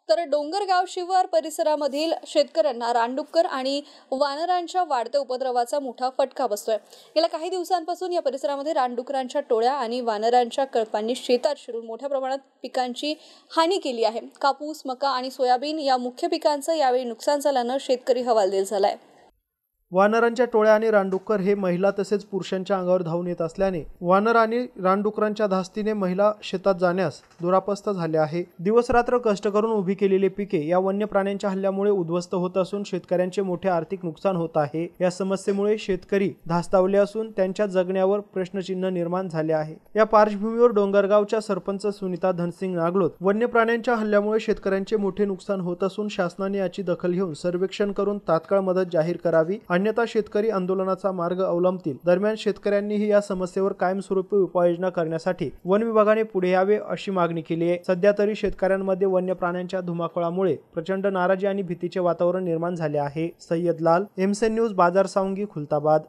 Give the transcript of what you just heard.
तर डोंगरगाव शिवार परिसरामधील शेतकऱ्यांना रानडुक्कर आणि वानरांच्या वाढत्या उपद्रवाचा मोठा फटका बसतोय। गेल्या काही दिवसांपासून या परिसरामध्ये रानडुकरांच्या टोळ्या आणि वानरांच्या कळपांनी शेतात शिरून मोठ्या प्रमाणात पिकांची हानी केली आहे। कापूस, मका आणि सोयाबीन या मुख्य पिकांचं यावेळी नुकसान झाल्यानं शेतकरी हवालदिल झालाय। वानरांच्या टोळ्या आणि रानडुक्कर हे महिला तसेच पुरुषांच्या अंगावर धावून येत असल्याने वानर आणि रानडुकरांच्या धास्तीने महिला शेतात जाण्यास दुरापस्त झाले आहे। दिवसरात्र कष्ट करून उभी केलेली पिके या वन्य प्राण्यांच्या हल्ल्यामुळे उद्ध्वस्त होत असून शेतकऱ्यांचे मोठे आर्थिक नुकसान होत आहे। या समस्येमुळे शेतकरी धास्तावले असून त्यांच्या जगण्यावर प्रश्नचिन्ह निर्माण झाले आहे। या पार्श्वभूमीवर डोंगरगावच्या सरपंच सुनीता धनसिंग नागलोत वन्य प्राण्यांच्या हल्ल्यामुळे शेतकऱ्यांचे मोठे नुकसान होत असून शासनाने याची दखल घेऊन सर्वेक्षण करून तात्काळ मदत जाहीर करावी, अन्यथा शेतकरी आंदोलनाचा मार्ग अवलंबतील। दरम्यान शेतकऱ्यांनीही या समस्येवर कायमस्वरूपी उपाययोजना करण्यासाठी वन विभागाने पुढे यावे अशी मागणी केली आहे। सध्या तरी शेतकऱ्यांमध्ये वन्य प्राण्यांच्या धुमाकूळामुळे प्रचंड नाराजी आणि भीतीचे वातावरण निर्माण झाले आहे। सय्यद लाल, एमसेन न्यूज, बाजार सावंगी, खुलताबाद।